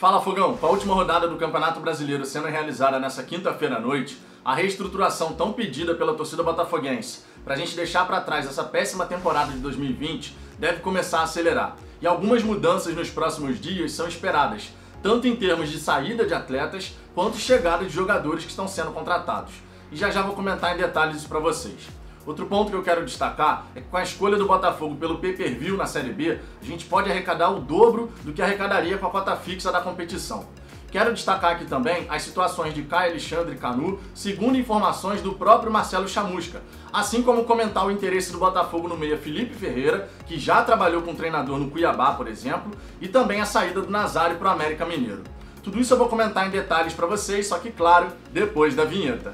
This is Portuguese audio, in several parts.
Fala, Fogão! Com a última rodada do Campeonato Brasileiro sendo realizada nessa quinta-feira à noite, a reestruturação tão pedida pela torcida botafoguense para a gente deixar para trás essa péssima temporada de 2020 deve começar a acelerar. E algumas mudanças nos próximos dias são esperadas, tanto em termos de saída de atletas, quanto chegada de jogadores que estão sendo contratados. E já vou comentar em detalhes isso para vocês. Outro ponto que eu quero destacar é que com a escolha do Botafogo pelo pay-per-view na Série B, a gente pode arrecadar o dobro do que arrecadaria com a cota fixa da competição. Quero destacar aqui também as situações de Caio Alexandre e Canu, segundo informações do próprio Marcelo Chamusca, assim como comentar o interesse do Botafogo no meia Felipe Ferreira, que já trabalhou com treinador no Cuiabá, por exemplo, e também a saída do Nazário para o América Mineiro. Tudo isso eu vou comentar em detalhes para vocês, só que claro, depois da vinheta.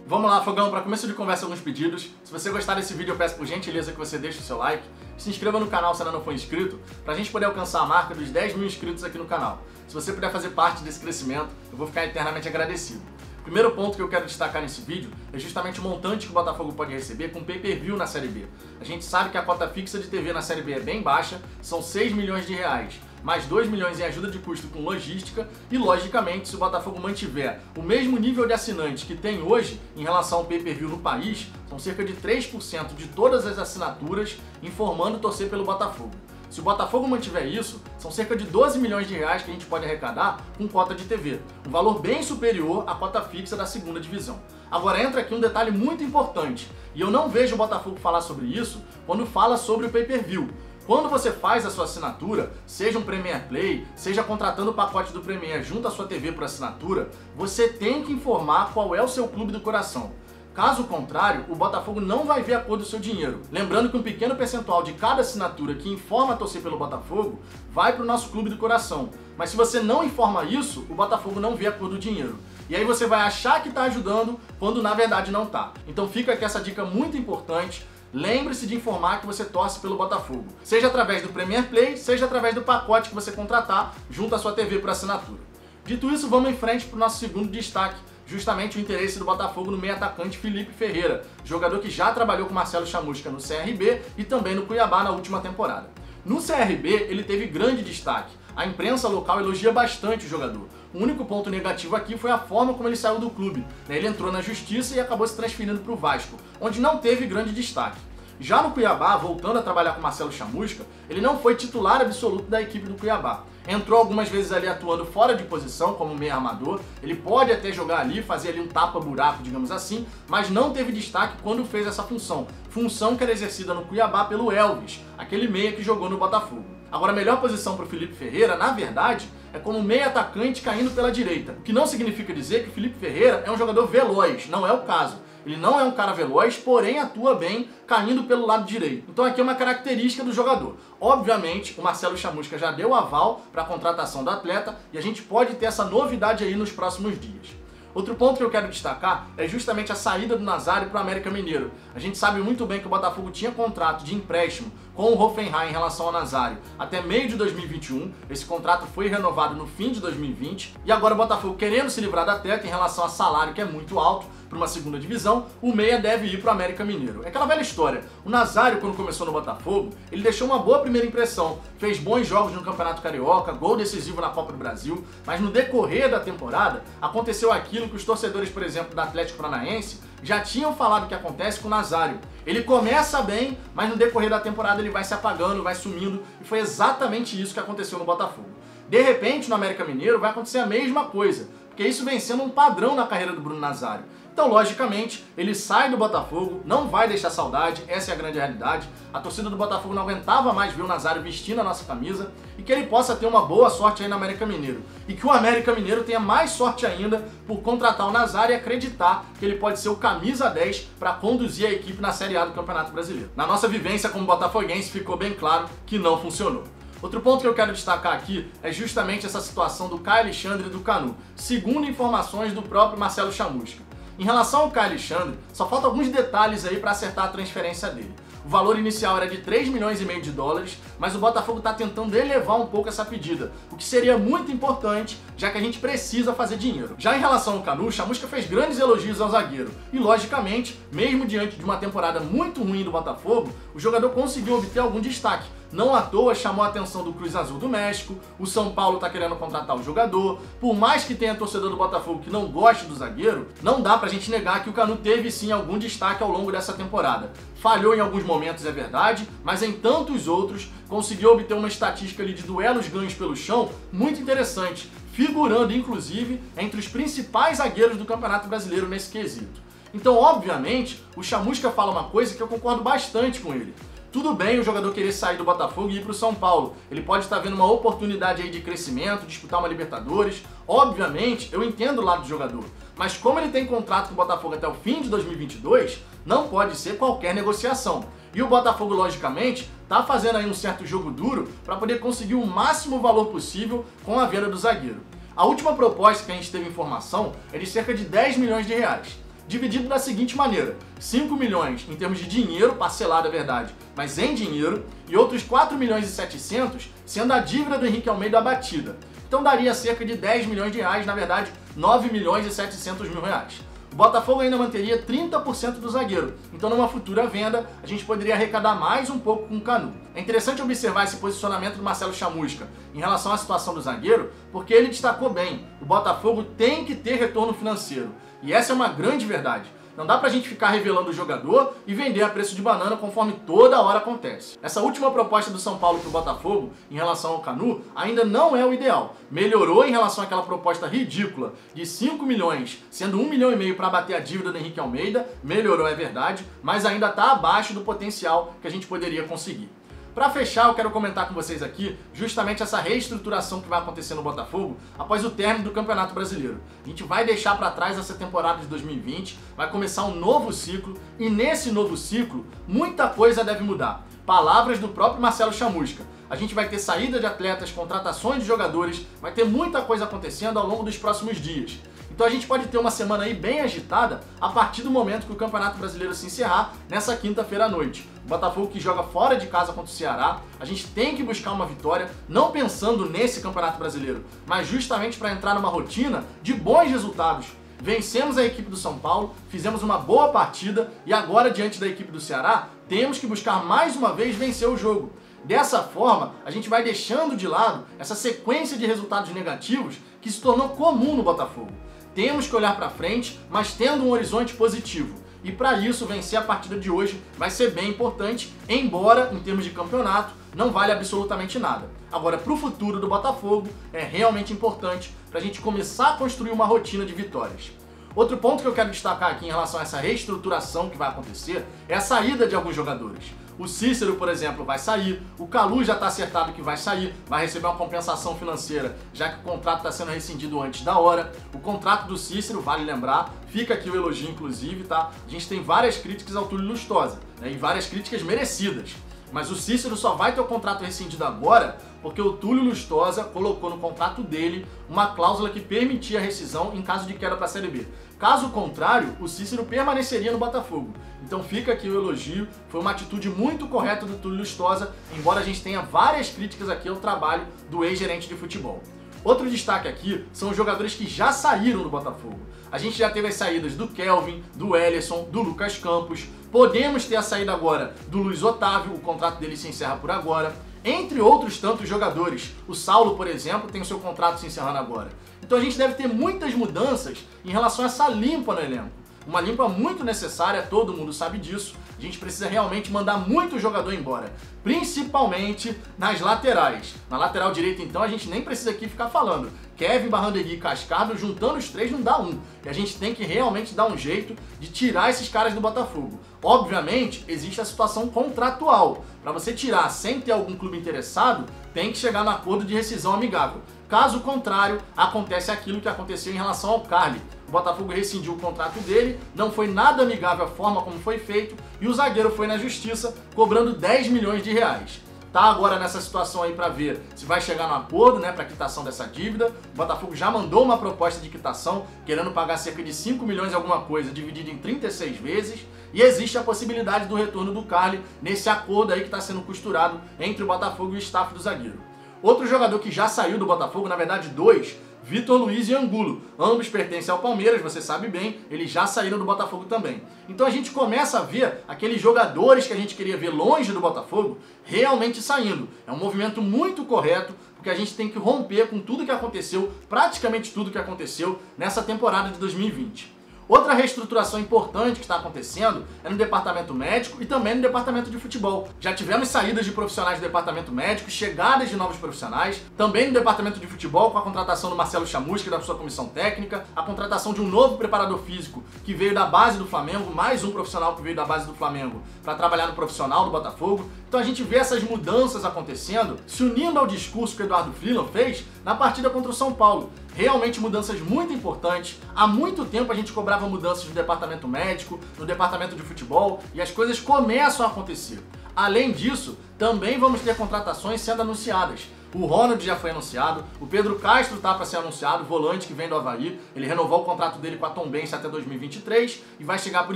Vamos lá, Fogão, para começo de conversa, alguns pedidos. Se você gostar desse vídeo, eu peço por gentileza que você deixe o seu like, se inscreva no canal se ainda não for inscrito, para a gente poder alcançar a marca dos 10 mil inscritos aqui no canal. Se você puder fazer parte desse crescimento, eu vou ficar eternamente agradecido. O primeiro ponto que eu quero destacar nesse vídeo é justamente o montante que o Botafogo pode receber com pay-per-view na Série B. A gente sabe que a cota fixa de TV na Série B é bem baixa, são 6 milhões de reais, mais 2 milhões em ajuda de custo com logística e, logicamente, se o Botafogo mantiver o mesmo nível de assinantes que tem hoje em relação ao pay-per-view no país, são cerca de 3% de todas as assinaturas informando torcer pelo Botafogo. Se o Botafogo mantiver isso, são cerca de 12 milhões de reais que a gente pode arrecadar com cota de TV, um valor bem superior à cota fixa da segunda divisão. Agora entra aqui um detalhe muito importante, e eu não vejo o Botafogo falar sobre isso quando fala sobre o pay-per-view. Quando você faz a sua assinatura, seja um Premier Play, seja contratando o pacote do Premier junto à sua TV por assinatura, você tem que informar qual é o seu clube do coração. Caso contrário, o Botafogo não vai ver a cor do seu dinheiro. Lembrando que um pequeno percentual de cada assinatura que informa a torcer pelo Botafogo vai para o nosso clube do coração. Mas se você não informa isso, o Botafogo não vê a cor do dinheiro. E aí você vai achar que está ajudando, quando na verdade não está. Então fica aqui essa dica muito importante. Lembre-se de informar que você torce pelo Botafogo, seja através do Premier Play, seja através do pacote que você contratar junto à sua TV por assinatura. Dito isso, vamos em frente para o nosso segundo destaque, justamente o interesse do Botafogo no meio atacante Felipe Ferreira, jogador que já trabalhou com Marcelo Chamusca no CRB e também no Cuiabá na última temporada. No CRB, ele teve grande destaque. A imprensa local elogia bastante o jogador. O único ponto negativo aqui foi a forma como ele saiu do clube. Ele entrou na justiça e acabou se transferindo para o Vasco, onde não teve grande destaque. Já no Cuiabá, voltando a trabalhar com Marcelo Chamusca, ele não foi titular absoluto da equipe do Cuiabá. Entrou algumas vezes ali atuando fora de posição, como meio armador. Ele pode até jogar ali, fazer ali um tapa-buraco, digamos assim, mas não teve destaque quando fez essa função. Função que era exercida no Cuiabá pelo Elvis, aquele meia que jogou no Botafogo. Agora, a melhor posição para o Felipe Ferreira, na verdade, é como meio atacante caindo pela direita. O que não significa dizer que o Felipe Ferreira é um jogador veloz, não é o caso. Ele não é um cara veloz, porém atua bem caindo pelo lado direito. Então aqui é uma característica do jogador. Obviamente, o Marcelo Chamusca já deu aval para a contratação do atleta e a gente pode ter essa novidade aí nos próximos dias. Outro ponto que eu quero destacar é justamente a saída do Nazário para o América Mineiro. A gente sabe muito bem que o Botafogo tinha contrato de empréstimo com o Hoffenheim em relação ao Nazário até meio de 2021. Esse contrato foi renovado no fim de 2020. E agora o Botafogo, querendo se livrar da atleta em relação a salário que é muito alto para uma segunda divisão, o meia deve ir para o América Mineiro. É aquela velha história. O Nazário, quando começou no Botafogo, ele deixou uma boa primeira impressão. Fez bons jogos no Campeonato Carioca, gol decisivo na Copa do Brasil, mas no decorrer da temporada aconteceu aquilo que os torcedores, por exemplo, do Atlético Paranaense já tinham falado que acontece com o Nazário. Ele começa bem, mas no decorrer da temporada ele vai se apagando, vai sumindo, e foi exatamente isso que aconteceu no Botafogo. De repente, no América Mineiro vai acontecer a mesma coisa, porque isso vem sendo um padrão na carreira do Bruno Nazário. Então, logicamente, ele sai do Botafogo, não vai deixar saudade, essa é a grande realidade. A torcida do Botafogo não aguentava mais ver o Nazário vestindo a nossa camisa e que ele possa ter uma boa sorte aí no América Mineiro. E que o América Mineiro tenha mais sorte ainda por contratar o Nazário e acreditar que ele pode ser o camisa 10 para conduzir a equipe na Série A do Campeonato Brasileiro. Na nossa vivência como botafoguense ficou bem claro que não funcionou. Outro ponto que eu quero destacar aqui é justamente essa situação do Caio Alexandre e do Canu, segundo informações do próprio Marcelo Chamusca. Em relação ao Caio Alexandre, só faltam alguns detalhes aí para acertar a transferência dele. O valor inicial era de 3,5 milhões de dólares, mas o Botafogo está tentando elevar um pouco essa pedida, o que seria muito importante, já que a gente precisa fazer dinheiro. Já em relação ao Canu, Chamusca fez grandes elogios ao zagueiro, e logicamente, mesmo diante de uma temporada muito ruim do Botafogo, o jogador conseguiu obter algum destaque. Não à toa chamou a atenção do Cruz Azul do México, o São Paulo está querendo contratar o jogador. Por mais que tenha torcedor do Botafogo que não goste do zagueiro, não dá pra gente negar que o Canu teve sim algum destaque ao longo dessa temporada. Falhou em alguns momentos, é verdade, mas em tantos outros conseguiu obter uma estatística ali de duelos ganhos pelo chão muito interessante, figurando inclusive entre os principais zagueiros do Campeonato Brasileiro nesse quesito. Então, obviamente, o Chamusca fala uma coisa que eu concordo bastante com ele. Tudo bem o jogador querer sair do Botafogo e ir para o São Paulo. Ele pode estar vendo uma oportunidade aí de crescimento, disputar uma Libertadores. Obviamente, eu entendo o lado do jogador. Mas como ele tem contrato com o Botafogo até o fim de 2022, não pode ser qualquer negociação. E o Botafogo, logicamente, está fazendo aí um certo jogo duro para poder conseguir o máximo valor possível com a venda do zagueiro. A última proposta que a gente teve informação é de cerca de 10 milhões de reais. Dividido da seguinte maneira: 5 milhões em termos de dinheiro, parcelado é verdade, mas em dinheiro, e outros 4 milhões e 700 sendo a dívida do Henrique Almeida abatida. Então daria cerca de 10 milhões de reais, na verdade 9 milhões e 700 mil reais. O Botafogo ainda manteria 30% do zagueiro, então numa futura venda a gente poderia arrecadar mais um pouco com o Canu. É interessante observar esse posicionamento do Marcelo Chamusca em relação à situação do zagueiro, porque ele destacou bem: o Botafogo tem que ter retorno financeiro. E essa é uma grande verdade. Não dá pra gente ficar revelando o jogador e vender a preço de banana conforme toda hora acontece. Essa última proposta do São Paulo pro Botafogo em relação ao Canu ainda não é o ideal. Melhorou em relação àquela proposta ridícula de 5 milhões, sendo 1,5 milhão para bater a dívida do Henrique Almeida. Melhorou, é verdade, mas ainda tá abaixo do potencial que a gente poderia conseguir. Para fechar, eu quero comentar com vocês aqui justamente essa reestruturação que vai acontecer no Botafogo após o término do Campeonato Brasileiro. A gente vai deixar para trás essa temporada de 2020, vai começar um novo ciclo e nesse novo ciclo muita coisa deve mudar. Palavras do próprio Marcelo Chamusca. A gente vai ter saída de atletas, contratações de jogadores, vai ter muita coisa acontecendo ao longo dos próximos dias. Então a gente pode ter uma semana aí bem agitada a partir do momento que o Campeonato Brasileiro se encerrar nessa quinta-feira à noite. O Botafogo que joga fora de casa contra o Ceará, a gente tem que buscar uma vitória, não pensando nesse Campeonato Brasileiro, mas justamente para entrar numa rotina de bons resultados. Vencemos a equipe do São Paulo, fizemos uma boa partida e agora diante da equipe do Ceará, temos que buscar mais uma vez vencer o jogo. Dessa forma, a gente vai deixando de lado essa sequência de resultados negativos que se tornou comum no Botafogo. Temos que olhar para frente, mas tendo um horizonte positivo. E para isso, vencer a partida de hoje vai ser bem importante, embora, em termos de campeonato, não vale absolutamente nada. Agora, para o futuro do Botafogo, é realmente importante para a gente começar a construir uma rotina de vitórias. Outro ponto que eu quero destacar aqui em relação a essa reestruturação que vai acontecer é a saída de alguns jogadores. O Cícero, por exemplo, vai sair, o Calu já está acertado que vai sair, vai receber uma compensação financeira, já que o contrato está sendo rescindido antes da hora. O contrato do Cícero, vale lembrar, fica aqui o elogio inclusive, tá? A gente tem várias críticas ao Túlio Lustosa, né? E várias críticas merecidas. Mas o Cícero só vai ter o contrato rescindido agora porque o Túlio Lustosa colocou no contrato dele uma cláusula que permitia a rescisão em caso de queda para a Série B. Caso contrário, o Cícero permaneceria no Botafogo. Então fica aqui o elogio, foi uma atitude muito correta do Túlio Lustosa, embora a gente tenha várias críticas aqui ao trabalho do ex-gerente de futebol. Outro destaque aqui são os jogadores que já saíram do Botafogo. A gente já teve as saídas do Kelvin, do Ellerson, do Lucas Campos. Podemos ter a saída agora do Luiz Otávio, o contrato dele se encerra por agora. Entre outros tantos jogadores. O Saulo, por exemplo, tem o seu contrato se encerrando agora. Então a gente deve ter muitas mudanças em relação a essa limpa no elenco. Uma limpa muito necessária, todo mundo sabe disso. A gente precisa realmente mandar muito jogador embora, principalmente nas laterais. Na lateral direita, então, a gente nem precisa aqui ficar falando. Kevin, Barrandegui e Cascardo, juntando os três não dá um. E a gente tem que realmente dar um jeito de tirar esses caras do Botafogo. Obviamente, existe a situação contratual. Para você tirar sem ter algum clube interessado, tem que chegar no acordo de rescisão amigável. Caso contrário, acontece aquilo que aconteceu em relação ao Carly. O Botafogo rescindiu o contrato dele, não foi nada amigável a forma como foi feito, e o zagueiro foi na justiça cobrando 10 milhões de reais. tá agora nessa situação aí para ver se vai chegar no acordo, né, para quitação dessa dívida. O Botafogo já mandou uma proposta de quitação, querendo pagar cerca de 5 milhões e alguma coisa, dividido em 36 vezes, e existe a possibilidade do retorno do Carly nesse acordo aí que está sendo costurado entre o Botafogo e o staff do zagueiro. Outro jogador que já saiu do Botafogo, na verdade dois, Vitor Luiz e Angulo. Ambos pertencem ao Palmeiras, você sabe bem, eles já saíram do Botafogo também. Então a gente começa a ver aqueles jogadores que a gente queria ver longe do Botafogo realmente saindo. É um movimento muito correto, porque a gente tem que romper com tudo que aconteceu, praticamente tudo que aconteceu nessa temporada de 2020. Outra reestruturação importante que está acontecendo é no departamento médico e também no departamento de futebol. Já tivemos saídas de profissionais do departamento médico, chegadas de novos profissionais, também no departamento de futebol com a contratação do Marcelo Chamusca da sua comissão técnica, a contratação de um novo preparador físico que veio da base do Flamengo, mais um profissional que veio da base do Flamengo para trabalhar no profissional do Botafogo. Então a gente vê essas mudanças acontecendo, se unindo ao discurso que o Eduardo Freeland fez na partida contra o São Paulo. Realmente mudanças muito importantes. Há muito tempo a gente cobrava mudanças no departamento médico, no departamento de futebol, e as coisas começam a acontecer. Além disso, também vamos ter contratações sendo anunciadas. O Ronald já foi anunciado, o Pedro Castro está para ser anunciado, volante que vem do Avaí. Ele renovou o contrato dele com a Tombense até 2023 e vai chegar por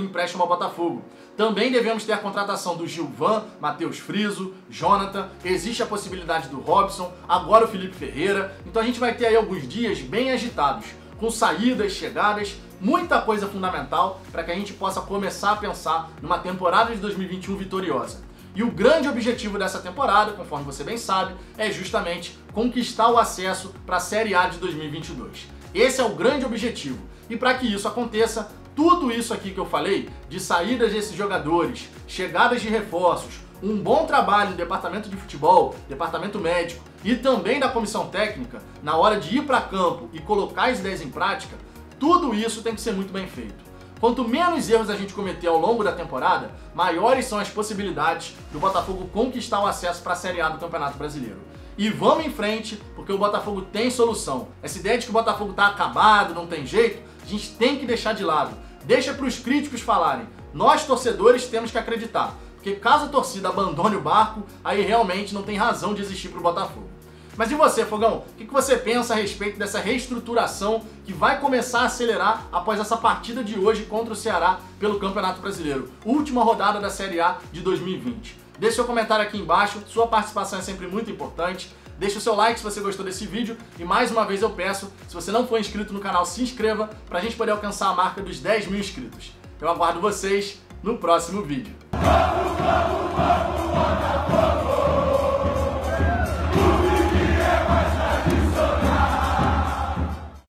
empréstimo ao Botafogo. Também devemos ter a contratação do Gilvan, Matheus Friso, Jonathan, existe a possibilidade do Robson, agora o Felipe Ferreira. Então a gente vai ter aí alguns dias bem agitados, com saídas, chegadas, muita coisa fundamental para que a gente possa começar a pensar numa temporada de 2021 vitoriosa. E o grande objetivo dessa temporada, conforme você bem sabe, é justamente conquistar o acesso para a Série A de 2022. Esse é o grande objetivo. E para que isso aconteça, tudo isso aqui que eu falei, de saídas desses jogadores, chegadas de reforços, um bom trabalho no departamento de futebol, departamento médico e também da comissão técnica, na hora de ir para campo e colocar as ideias em prática, tudo isso tem que ser muito bem feito. Quanto menos erros a gente cometer ao longo da temporada, maiores são as possibilidades do Botafogo conquistar o acesso para a Série A do Campeonato Brasileiro. E vamos em frente, porque o Botafogo tem solução. Essa ideia de que o Botafogo está acabado, não tem jeito, a gente tem que deixar de lado. Deixa para os críticos falarem. Nós, torcedores, temos que acreditar. Porque caso a torcida abandone o barco, aí realmente não tem razão de existir para o Botafogo. Mas e você, Fogão? O que você pensa a respeito dessa reestruturação que vai começar a acelerar após essa partida de hoje contra o Ceará pelo Campeonato Brasileiro? Última rodada da Série A de 2020. Deixe seu comentário aqui embaixo, sua participação é sempre muito importante. Deixe o seu like se você gostou desse vídeo e mais uma vez eu peço, se você não for inscrito no canal, se inscreva para a gente poder alcançar a marca dos 10 mil inscritos. Eu aguardo vocês no próximo vídeo.